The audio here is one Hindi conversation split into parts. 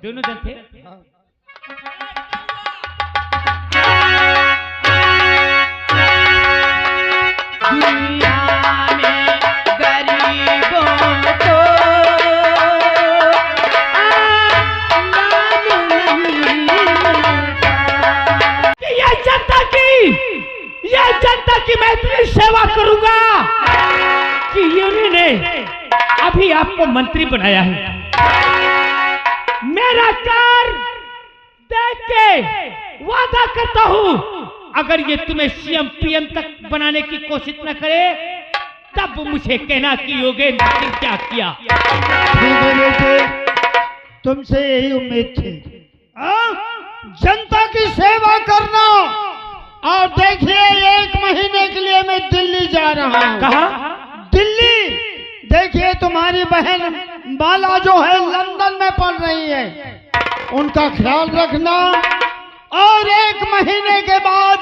दोनों जन थे। हाँ। जनता की मैं इतनी सेवा करूंगा कि इन्होंने अभी आपको मंत्री बनाया है। मेरा कार्य देख के वादा करता हूं, अगर ये तुम्हें सीएम पीएम तक बनाने की कोशिश न करे तब मुझे कहना कि योगेंद्र सिंह क्या किया। ठीक है बेटे, तुमसे यही उम्मीद थी। जनता की सेवा करना। और देखिए 1 महीने के लिए मैं दिल्ली जा रहा हूँ। कहा? दिल्ली। देखिए तुम्हारी बहन बाला जो है लंदन में पढ़ रही है, उनका ख्याल रखना। और 1 महीने के बाद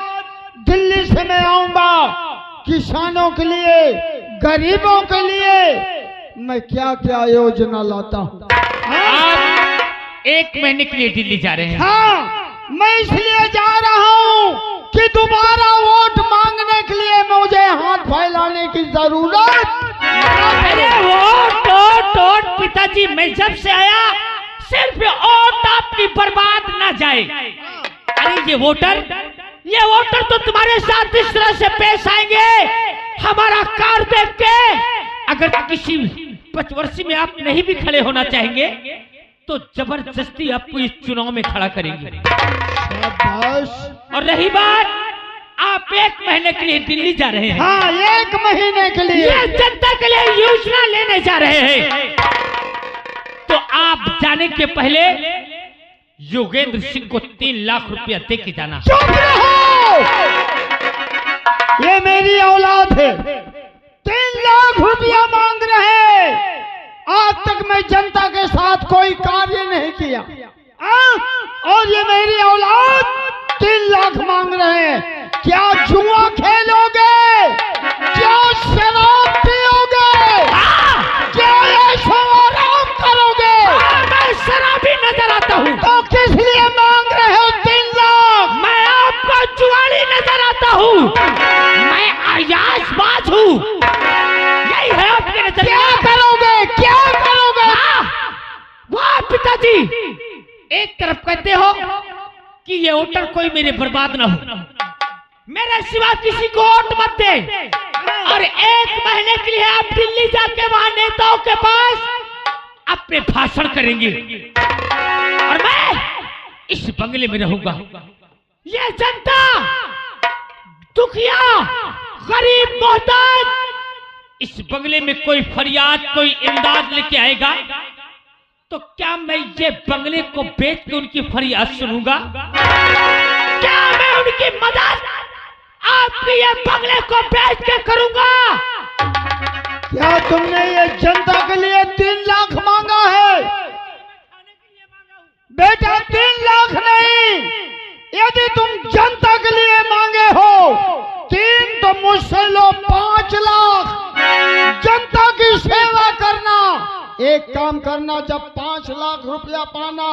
दिल्ली से मैं आऊंगा। किसानों के लिए, गरीबों के लिए मैं क्या क्या योजना लाता हूँ। आप 1 महीने के लिए दिल्ली जा रहे हैं? हाँ, मैं इसलिए जा रहा हूँ कि दोबारा वोट मांगने के लिए मुझे हाथ फैलाने की जरूरत। अरे वोट पिताजी, मैं जब से आया सिर्फ वोट आपकी बर्बाद ना जाए। अरे ये वोटर तो तुम्हारे साथ इस तरह से पेश आएंगे, हमारा कार देख के। अगर किसी 5 वर्ष में आप नहीं भी खड़े होना चाहेंगे तो जबरदस्ती आपको इस चुनाव में खड़ा करेंगे। और रही बात, आप 1 महीने के लिए दिल्ली जा रहे हैं। हाँ, 1 महीने के लिए। ये जनता के लिए योजना लेने जा रहे हैं। तो आप जाने के पहले योगेंद्र सिंह को 3 लाख रुपया दे के जाना। चुप रहो, ये मेरी औलाद है। 3 लाख रुपया मांग रहे हैं। आज तक मैं जनता के साथ कोई कार्य नहीं किया। और ये मेरी औलाद 3 लाख मांग रहे हैं। क्या जुआ खेलोगे? क्या शराब पियोगे? क्या ऐशो आराम करोगे? मैं शराबी नजर आता हूँ। तो किस लिए मांग रहे हो 3 लाख? मैं आपका जुआरी नजर आता हूँ। मैं अयाशबाज हूँ। यही है आपके नजर। क्या करोगे? क्या करोगे? वाह पिताजी, एक तरफ कहते हो कि ये वोटर कोई मेरे बर्बाद ना हो, मेरे सिवा किसी को वोट मत दे, और 1 महीने के लिए आप दिल्ली जाके वहां नेताओं के पास अपने भाषण करेंगे और मैं इस बंगले में रहूंगा। ये जनता, दुखिया, गरीब, मोहताज, इस बंगले में कोई फरियाद, कोई इमदाद लेके आएगा तो क्या मैं ये बंगले को बेच के उनकी फरियाद सुनूंगा? क्या मैं उनकी मदद आपके ये बंगले को बेच के करूंगा? क्या तुमने ये जनता के लिए 3 लाख मांगा है? बेटा 3 लाख नहीं, यदि तुम जनता के लिए मांगे हो 3 तो मुझसे लो 5 लाख। जनता की सेवा करना। एक काम करना, जब 5 लाख रुपया पाना,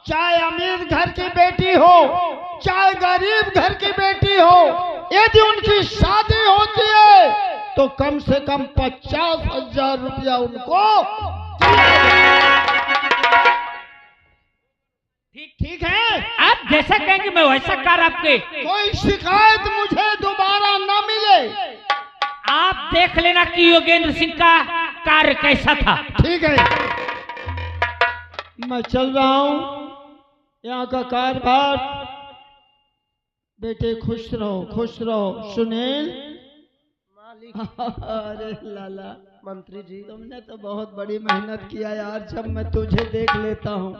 चाहे अमीर घर की बेटी हो, चाहे गरीब घर की बेटी हो, यदि उनकी शादी होती है तो कम से कम 50,000 रुपया उनको। ठीक है? आप जैसा कहेंगे मैं वैसा कर आपके। कोई शिकायत मुझे दोबारा न मिले। आप देख लेना कि योगेंद्र सिंह का कार्य कैसा था। ठीक है, मैं चल रहा हूँ। यहाँ का कार्यभार। बेटे खुश रहो, खुश रहो। सुनील। अरे लाला मंत्री जी, तुमने तो बहुत बड़ी मेहनत किया यार। जब मैं तुझे देख लेता हूँ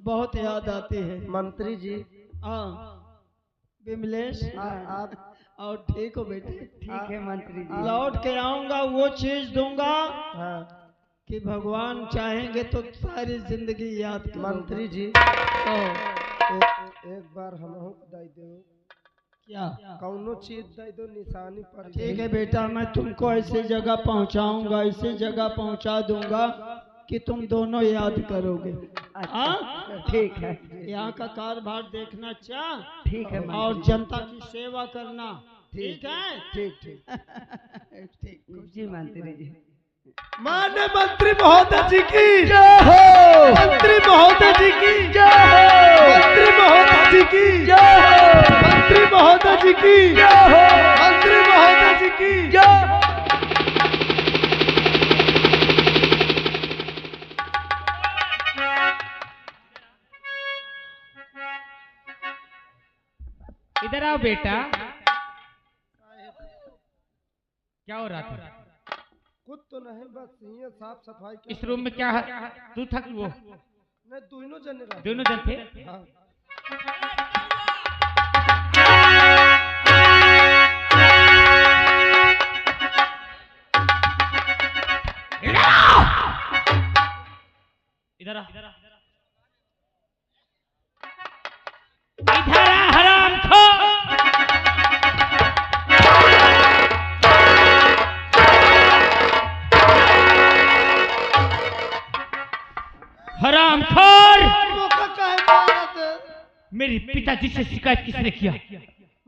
बहुत याद आती है। मंत्री जी। हाँ विमलेश, आप और ठीक हो बेटे? ठीक है मंत्री जी। लौट के आऊंगा, वो चीज दूंगा कि भगवान चाहेंगे तो सारी जिंदगी याद करोगे। मंत्री जी एक बार हम दे दो। क्या? कौनो चीज दे दो, निशानी पर। ठीक है बेटा, मैं तुमको ऐसी जगह पहुंचाऊंगा, ऐसी जगह पहुंचा दूंगा कि तुम दोनों याद करोगे। अच्छा ठीक है, यहाँ का कारभार देखना चाह ठीक है और जनता की सेवा करना। ठीक है? ठीक ठीक ठीक। जी मंत्री जी। माननीय मंत्री महोदय जी की जय हो, मंत्री महोदय जी की जय हो, मंत्री महोदय जी की जय हो, मंत्री महोदय जी की जय हो, मंत्री महोदय जी की जय हो। इधर आओ बेटा। क्या हो रहा था? कुछ तो नहीं, बस ये साफ सफाई इस रूम में क्या तू था कि वो नहीं, दोनों जन रहा। दोनों जन थे? हाँ। इधर आ, इधर आ हराम खो। हराम खोर। मौका काहे मारत है? मेरे पिताजी से शिकायत किसने किया?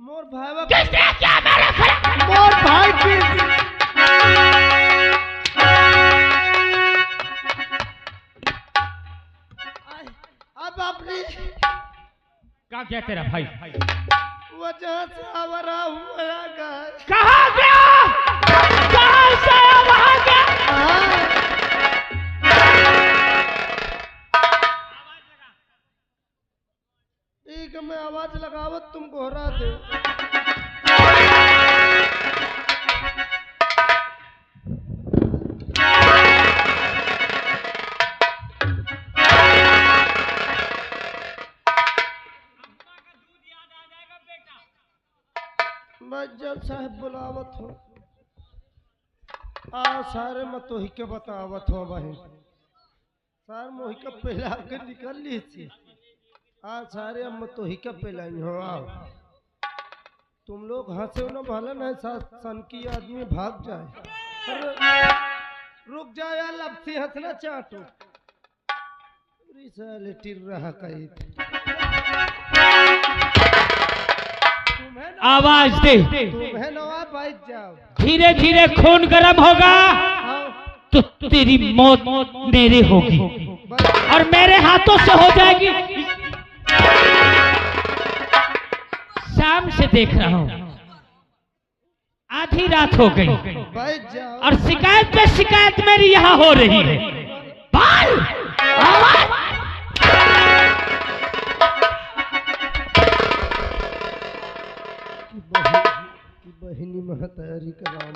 मोर भाईवा किसने किया मेरे खिलाफ? मोर भाई की अब अपनी कहाँ गया तेरा भाई? वजह से आवारा हुआ गया। कहाँ गया? कहाँ से आया वहाँ गया? ठीक है, मैं आवाज लगावत तुम घोरा दे। मैं जब साहब बुलावत हो आ सारे मत तो ही के बतावत हो बहन। सार मोहि के पहला के निकल ली थी। आ सारे अब मत तो ही के पहलाई हो। आओ तुम लोग हंसे न भला नहीं, सन की आदमी भाग जाए। अरे रुक जाओ यार, लपसी हंसना चाटो। साले टिर रहा कहीं आवाज दे। तुम्हें नवा बैठ जाओ। धीरे धीरे खून गर्म होगा तो तेरी मौत मेरे होगी और मेरे हाथों से हो जाएगी। शाम से देख रहा हूँ, आधी रात हो गई बैठ जाओ। और शिकायत पे शिकायत मेरी यहाँ हो रही है। बाल आवाज। की बहनी महतारी का नाम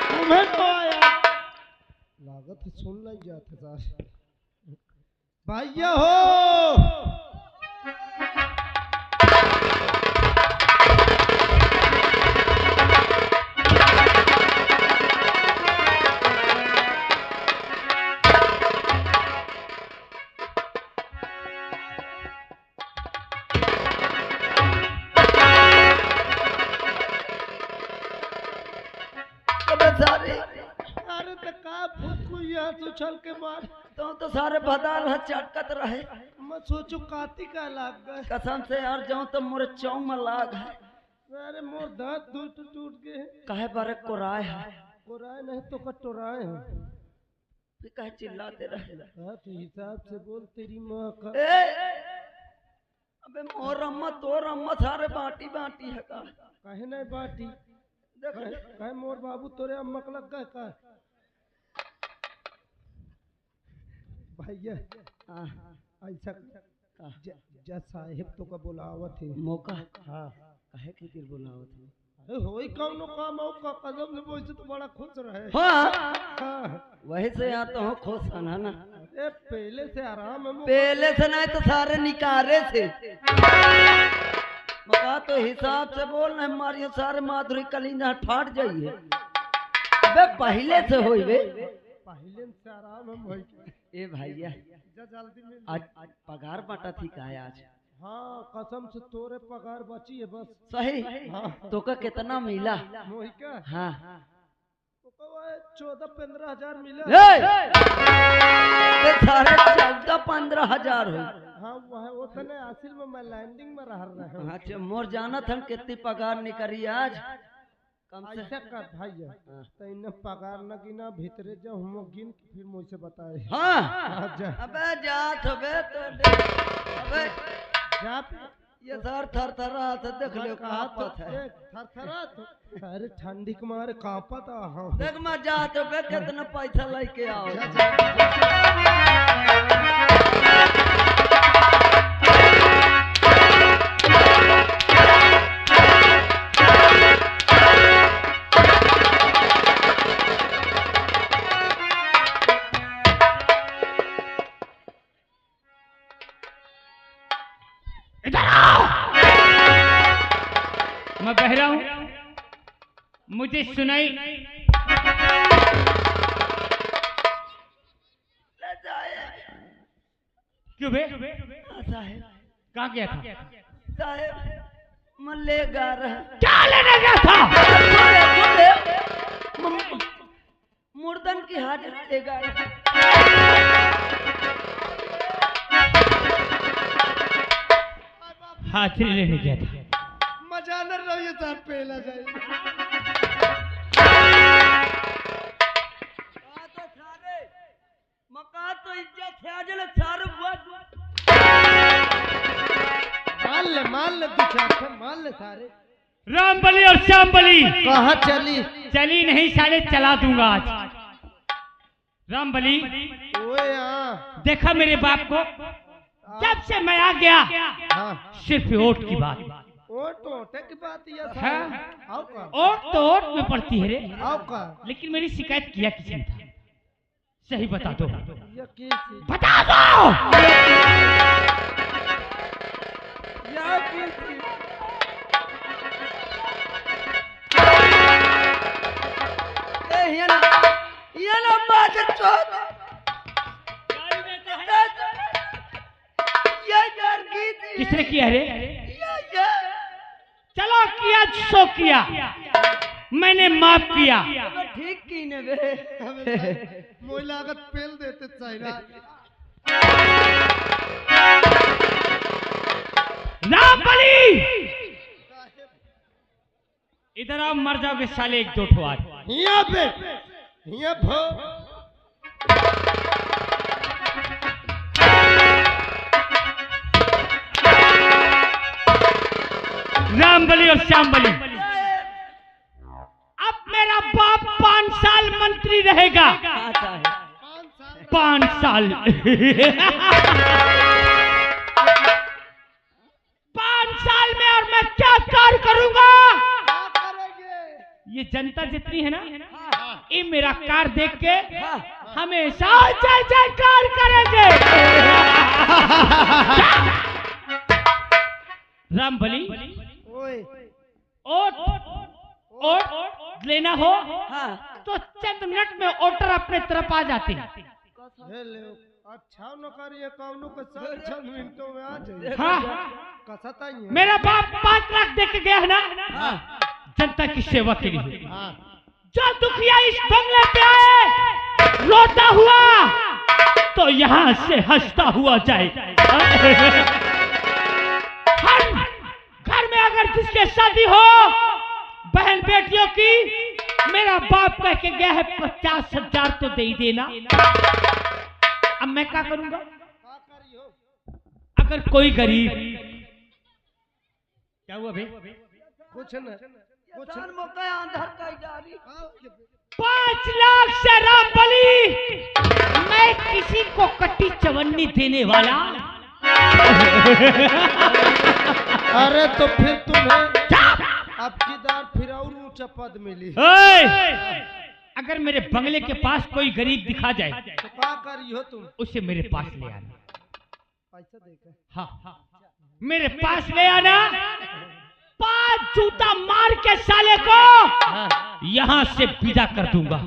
तुम्हें तो आया लागत है, सुन लाई जाते सार भैया हो। अरे तो का फुटकुइया तू चल के मार तो सारे बदाल है चटकत रहे। मैं सोचू काती का लाग गए। कसम से यार जाऊं तो मोरे चौंग में लाग है। अरे मोर दांत टूट टूट गए। कहे बारे कोराय है, कोराए नहीं तो कटोराए हैं। फिर कहे चिल्लाते रहे। हाँ तो हिसाब से बोल, तेरी माँ का अबे मोर अम्मा तोर अम्मा सारे बाटी बाटी है का। कहे नहीं बाटी कहे मोर बाबू तोरे अम्मा का लग गए का। भैया ऐसा जज साहेब तो का बुलावत है मौका। हाँ कहे के दिल बुलावत है। अरे होई कौनो काम हो का कदम से बोल तो बड़ा खुश रहे। हाँ हाँ वही से यहाँ तो हो खुश है ना। ए पहले से आराम है। पहले से नहीं तो सारे निकारे से मका तो हिसाब से बोल रहे हमारी सारे माधुरी कलीना ठाट जाइए। अबे पहले से होई बे, पहले से आराम हम होई। ए भैया जल्दी मिल। आज पगार बांटा थी का है आज? हाँ कसम से तोरे पगार बची है बस। सही। हाँ तो का कितना मिला? मोहिका हाँ तो 14-15 हजार मिला। ये सारे 14-15 हजार हो। हाँ वो तो नहीं, असल में मैं लैंडिंग में रह रहा हूँ। अच्छा मोर जाना था कितनी पगार निकली आज कम से ऐसा कर भाई तो इन्हें पगार न गिना भीतरे जा हम गिन के फिर मुझसे बताए। हाँ जा अबे जा तो बे तो अबे जा ये सर थर थर रहा था देख ले कहाँ तो पत है थरथरा तो अरे ठंडी के मारे कांपत हाँ। देख मैं जा तो बे कितना पैसा लेके आओ। इधर आओ। मैं बहरा हूं, मुझे सुनाई ले जाए क्यों बे? साहेब कहाँ गया था? साहेब मैं ले गा रहा क्या लेने गया था? मुर्दन की हाजिर ले गा हाजिरी लेने गया था। मजा न रहो ये साथ पहला जाए। तो सारे मका तो इज्जत है आज ले सारे मान ले तू चाहते मान ले सारे। रामबली और श्यामबली कहाँ चली? चली नहीं साले, चला दूंगा आज। रामबली ओए हाँ देखा मेरे बाप को, जब से मैं आ गया हाँ सिर्फ वोट की बात। ओटे की बात ये हाँ? आओ का वोट तो वोट में पड़ती है रे, आओ का लेकिन मेरी शिकायत किया किसी ने था? सही बता दो, ये कैसी बता दो। या की ये ना बात चोट ये डर की थी किसने किया रे? ये चलो किया सो किया, मैंने माफ किया। तो ठीक की ने बे मोई लागत पेल देते चाइना। रामबली इधर आओ, मर जाओगे साले एक दो ठो आज। यहाँ पे यहाँ भो रामबली और श्यामबली, अब मेरा बाप 5 साल मंत्री रहेगा। आता है 5 साल 5 साल में, और मैं क्या कार्य करूंगा? ये जनता जितनी है ना, ये मेरा कार देख के हमेशा जय जयकार करेंगे। रामबली ओए ओट ओट लेना हो हाँ तो चंद मिनट में वोटर अपने तरफ आ जाते हैं। अच्छा न करिए कौनो के साथ चंद मिनटों में आ जाए। हाँ कसता ही है। मेरा बाप 5 लाख दे के गया है ना हाँ जनता की सेवा के लिए। हाँ जो दुखिया इस बंगले पे आए रोता हुआ तो यहाँ से हंसता हुआ जाए। हर घर में अगर जिसके शादी हो बहन बेटियों की, मेरा बाप कह के गया है 50,000 तो दे ही देना। अब मैं क्या करूंगा? अगर कोई गरीब, क्या हुआ भाई? कुछ न कुछ जान मौका अंदर का जारी 5 लाख से रामबली मैं किसी को कट्टी चवन्नी देने वाला। अरे तो फिर तुम्हें अब की दार फिर और ऊंचा पद मिली। अगर मेरे बंगले के पास कोई गरीब दिखा जाए तो क्या करियो तुम? उसे मेरे पास ले आना। पैसा देकर हाँ मेरे पास ले आना, 5 जूता मार के साले को यहाँ से विदा कर दूंगा।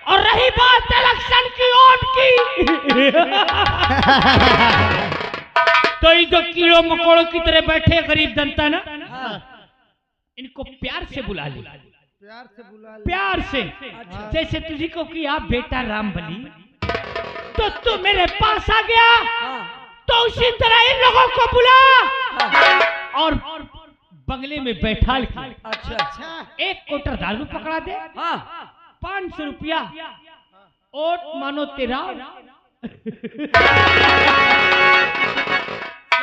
और रही बात इलेक्शन की वोट की तो ये जो कीड़ों मकोड़ों की तरह बैठे गरीब जनता ना, इनको प्यार से बुला ली। प्यार से बुला ले। प्यार से। जैसे तुझी को किया बेटा राम बली, तो तू मेरे पास आ गया, तो उसी तरह इन लोगों को बुला और बंगले में बैठा के अच्छा एक कोटर दारू पकड़ा दे, 500 रुपया और मानो तेरा।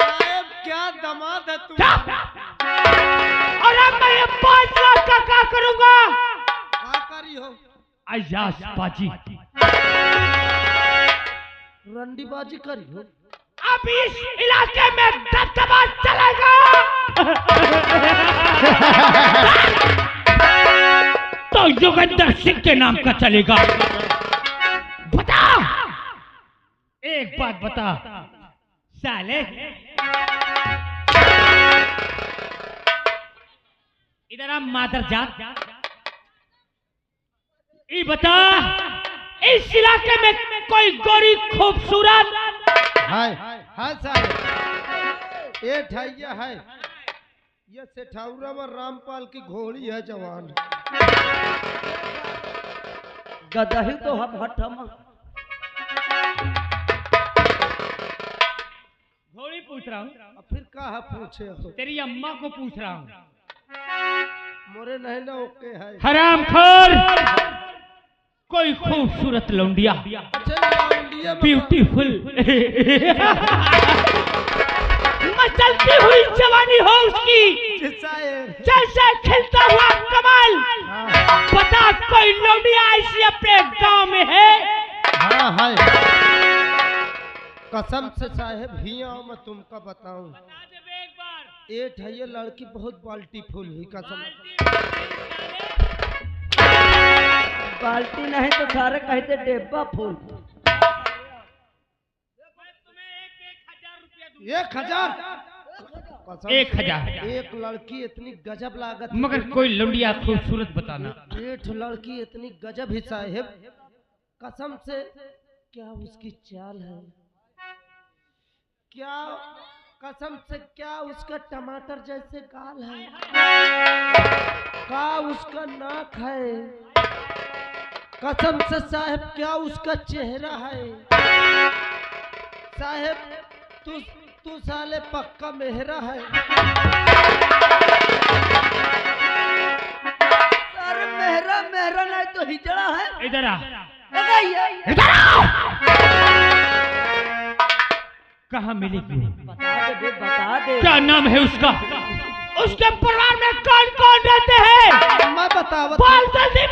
साहब क्या दामाद है तू। और अब मैं ये 5 लाख का क्या करूंगा? क्या करी हो? अयाश बाजी। रंडीबाजी करी हो। अब इस इलाके में दबदबा चलेगा। तो योगेंद्र सिंह के नाम का चलेगा। बता, एक बात बता साले, इधर आ मादर जात, ये बता इस इलाके में कोई गोरी खूबसूरत हाय साहब, ये ठैया है, ये सेठाउरा में रामपाल की घोड़ी है जवान। गदही तो हम हठम। घोड़ी पूछ रहा हूँ, फिर कहा पूछे हो? तेरी अम्मा को पूछ रहा हूँ। मोरे नहीं ना ओके है। हरामखोर, कोई खूबसूरत लौंडिया, ब्यूटीफुल, मचलती हुई जवानी हो उसकी, जैसे खिलता हुआ कमल। बता कोई लौंडिया ऐसी अपने गांव में है? हाँ है, कसम से साहेब हिया मैं तुमको बताऊं, एक है ये लड़की बहुत बाल्टी फूल हुई कसम। बाल्टी नहीं तो सारे कहते डिब्बा फूल। 1000 1000 एक लड़की इतनी गजब लागत, मगर कोई लौंडिया खूबसूरत बताना। एक लड़की इतनी गजब ही साहेब, कसम से क्या उसकी चाल है, क्या कसम से क्या उसका टमाटर जैसे गाल है, क्या उसका नाक है, कसम से साहेब क्या उसका चेहरा है। साहेब तू साले पक्का मेहरा है। अरे मेहरा मेहरा नहीं तो हिजड़ा है। इधर आ, इधर आओ। कहाँ मिलेगी? बता दे। क्या नाम है उसका? उसके परिवार में कौन कौन रहते हैं? मैं बतावा बोल जल्दी।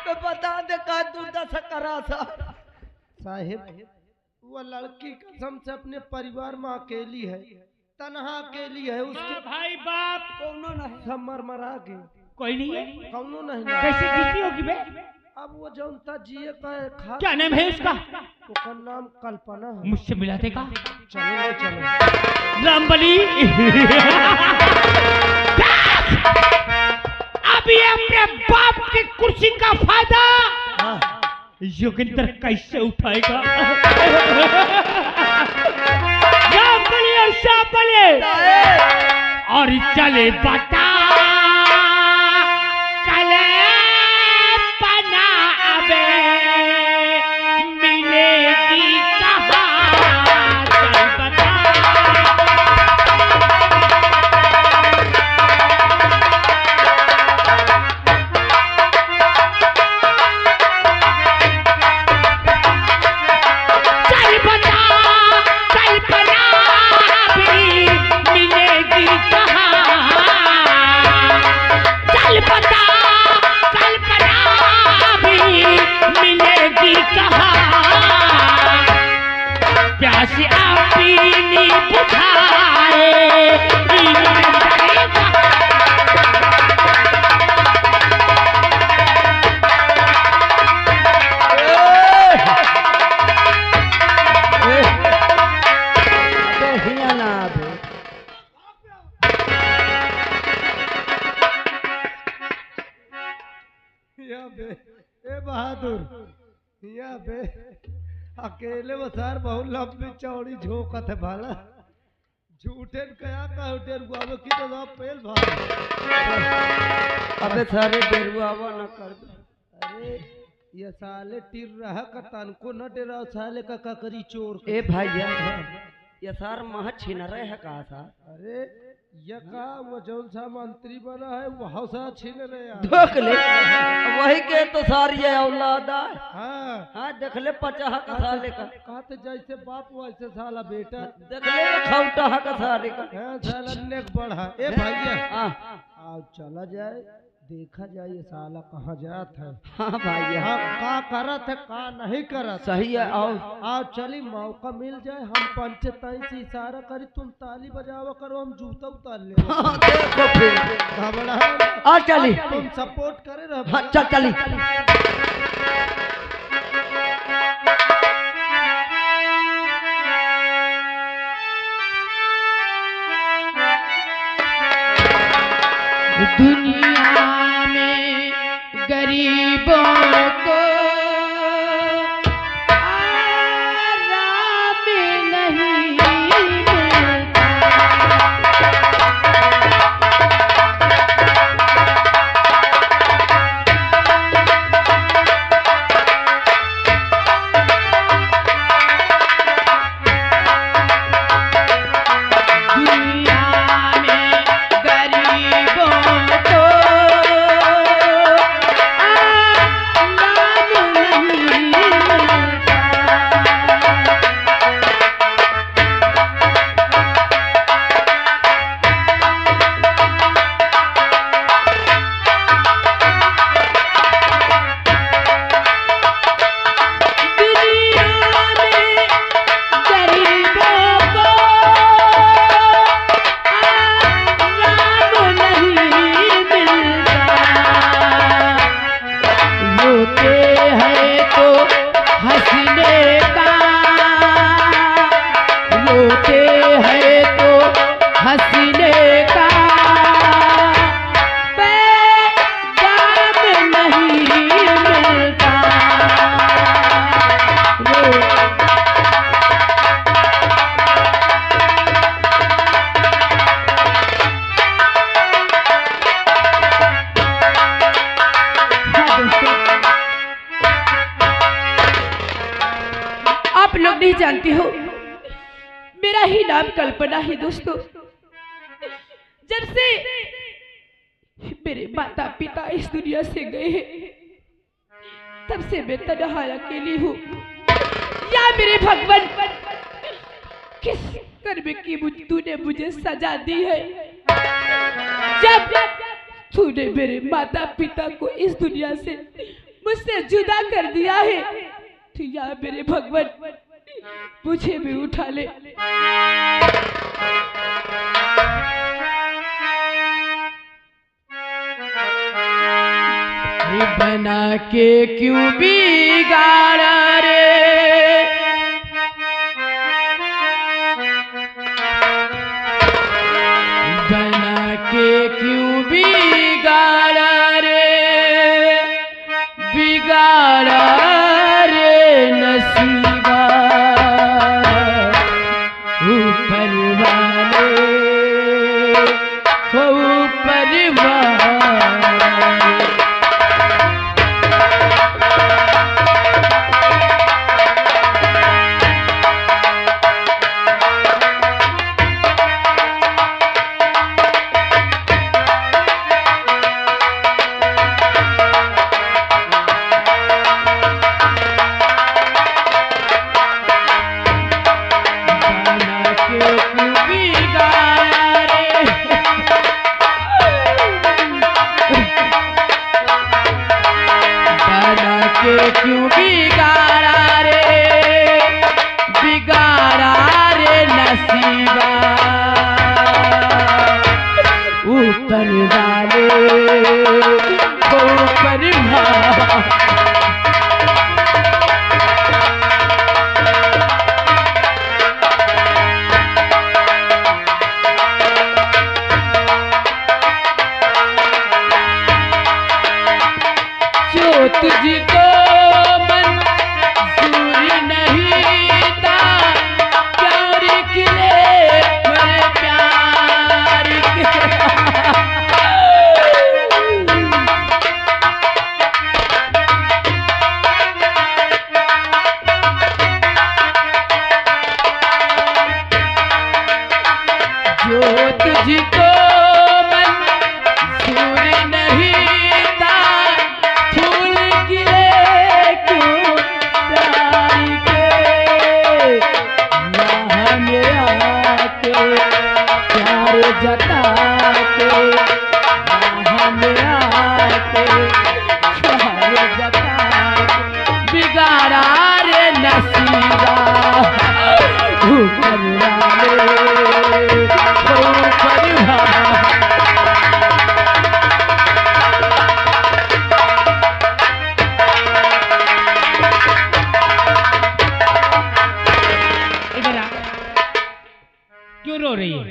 तो बता दे का दुर्दशा करा था। साहेब वो लड़की कसम से अपने परिवार में अकेली है, तनहा अकेली है, उसके भाई बाप कौनो नहीं। सब मरमरा गए, कोई नहीं है। कौनो नहीं। कैसे जीती होगी बे? अब वो जनता जिए का खा। क्या नाम है उसका? उसका नाम कल्पना है। मुझसे मिला देगा? चलो चलो। रामबली, अब ये अपने बाप की कुर्सी का फायदा योगेंद्र कैसे उठाएगा? रामबली और श्यामबली और चले बता कले पना अबे मिलेगी कहाँ? चल बता। प्यासी आपीनी बुझाए ए बहादुर या बे अकेले बसार बहुत लंबी चौड़ी झोंकत है भाला, झूठे कया का उठेर गुआवे की तो ना पेल भाई। अबे सारे डेरुआवा न कर दे। अरे ये साले टिर रहा का तन को न डेरा साले का करी चोर ए भैया ये सार महा छीन रहे है कहा था। अरे ये का वो जौन सा मंत्री बना है वहाँ सा छीन रहे यार। देख ले वही के तो सारी ये औलाद है। हाँ हाँ देख ले 50 का साले का कहते जैसे बाप वैसे साला बेटा। देख ले खौटा का साले का। हाँ साला नेक बढ़ा। ए भैया हाँ आओ चला जाए देखा जाए ये साला कहाँ जात है। हाँ भैया हाँ का करत है का नहीं करत। सही है आओ आओ चली मौका मिल जाए हम पंचताई से इशारा करी तुम ताली बजावा करो हम जूता उतार ले। हाँ, देखो फिर घबरा आ चली तुम सपोर्ट करे रहो। हाँ चल चली दुनिया में गरीबों को आराम नहीं मिलता। दुनिया में गरीबों को आराम नहीं मिलता। दुनिया में गरीबों को आराम नहीं मिलता। रोते हैं तो हंसने का, रोते हैं तो हंसने का पैगाम नहीं मिलता। आप लोग नहीं जानते हो मेरा ही नाम कल्पना है दोस्तों। जब से मेरे माता पिता इस दुनिया से गए हैं तब से मैं तन्हा अकेली हूँ। या मेरे भगवान किस कर्म की तूने मुझे सजा दी है। जब तूने मेरे माता पिता को इस दुनिया से मुझसे जुदा कर दिया है तो या मेरे भगवान मुझे भी उठा ले। बना के क्यों बिगाड़ा रे, बना के क्यों बिगाड़ा रे, बिगाड़ा रे नसीबा। ऊपर वाले हो ऊपर वाले क्यों बिगाड़ा रे, बिगाड़ा रे नसीबा। ऊपर वाले को ऊपर वाले जो तुझको मंजूर नहीं था, प्यार के लिए मुझको मंजूर नहीं था फूल गिरे क्यों प्यार के यहाँ में आके प्यार जता के यहाँ में आके प्यार जता के बिगाड़ा रे नसीबा ऊपर वाले ऊपर वाले। इधर आ, क्यों रो रही है?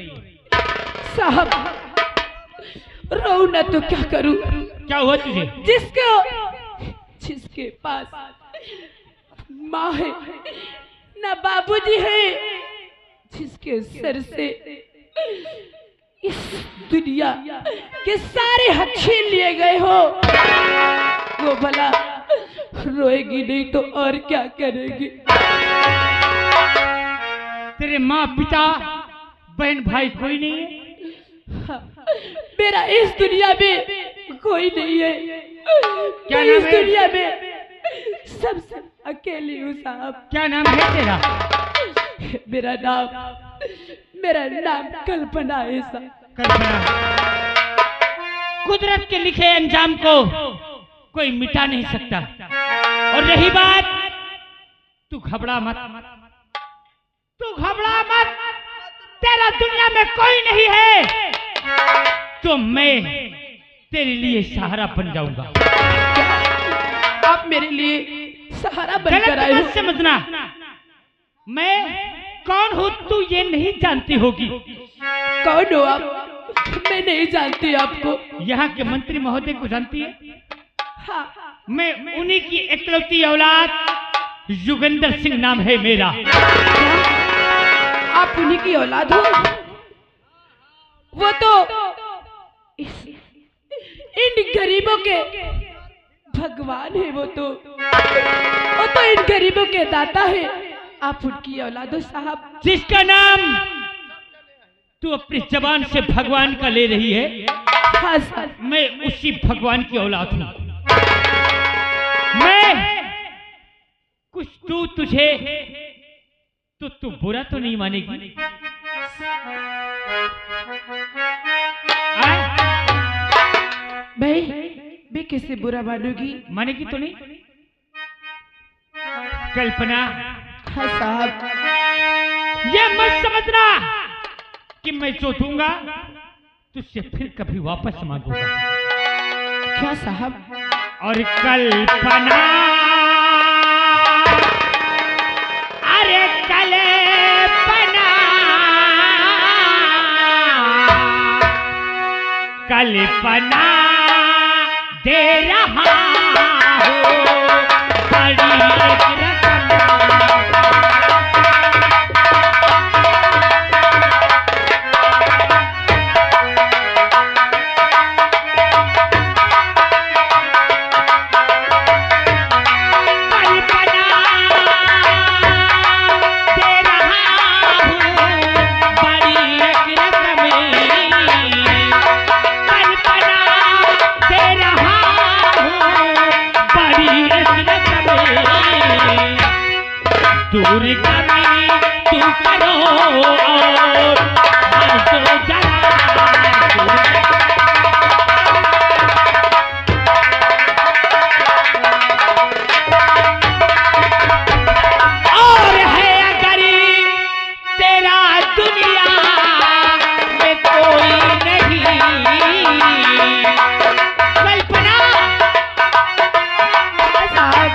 साहब रो न तो क्या करूं? क्या हुआ तुझे? जिसके पास माँ है ना बाबूजी है, जिसके सर से इस दुनिया के सारे हक छीन लिए गए हो, वो भला रोएगी नहीं तो और क्या करेगी? तेरे माँ पिता बहन भाई कोई नहीं है? हाँ, मेरा इस दुनिया में कोई नहीं है। क्या मैं नाम इस है? दुनिया में सबसे अकेली हूँ साहब। क्या नाम है तेरा? मेरा नाम कल्पना है साहब। कल्पना। कुदरत के लिखे अंजाम को कोई मिटा नहीं सकता। और रही बात, तू घबरा मत, तू घबरा मत, तेरा दुनिया में कोई नहीं है तो मैं तेरे लिए सहारा बन जाऊंगा। आप मेरे लिए सहारा बनकर आए गलत हो। मत समझना, मैं कौन हूँ तू ये नहीं जानती होगी। कौन हो आप? मैं नहीं जानती आपको। यहाँ के मंत्री महोदय को जानती है? हाँ, मैं उन्हीं की इकलौती औलाद युगेंद्र सिंह नाम है मेरा। आप उन्हीं की औलाद हो? वो तो इन गरीबों के भगवान है। वो तो इन गरीबों के दाता है। आप उनकी औलाद हो साहब। जिसका नाम तू अपनी जबान से भगवान का ले रही है, हाँ साहब। मैं उसी भगवान की औलाद हूँ। मैं कुछ तू तुझे तो तू बुरा तो नहीं मानेगी? आए? मैं कैसे बुरा मानूंगी? मानेगी तो नहीं? कल्पना, हाँ साहब। ये मत समझना कि मैं जो दूंगा तुझसे फिर कभी वापस मांगूंगा। क्या साहब? और कल्पना, अरे कल्पना, कल्पना दे रहा हूँ बड़ी एक रकम। दूर कभी तू करो और हंसो जरा। और है अगर तेरा दुनिया में कोई नहीं, कल्पना साहब,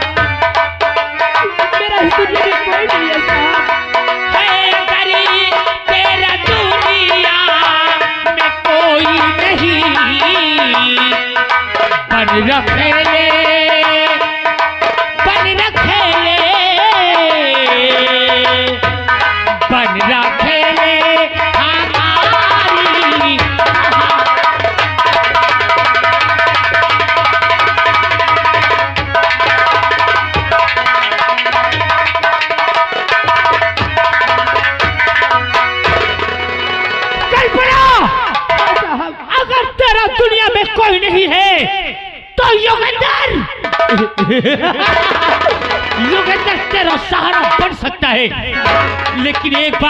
मेरा इस दुनिया में कोई नहीं है साहब। है अगर तेरा दुनिया में कोई नहीं, बन रखे ले, बन रखे ले, बन रखे ले हमारी। कल्पना तेरा दुनिया में कोई नहीं है तो योगेंद्र योगेंद्र तेरा सहारा बन सकता है, लेकिन एक बात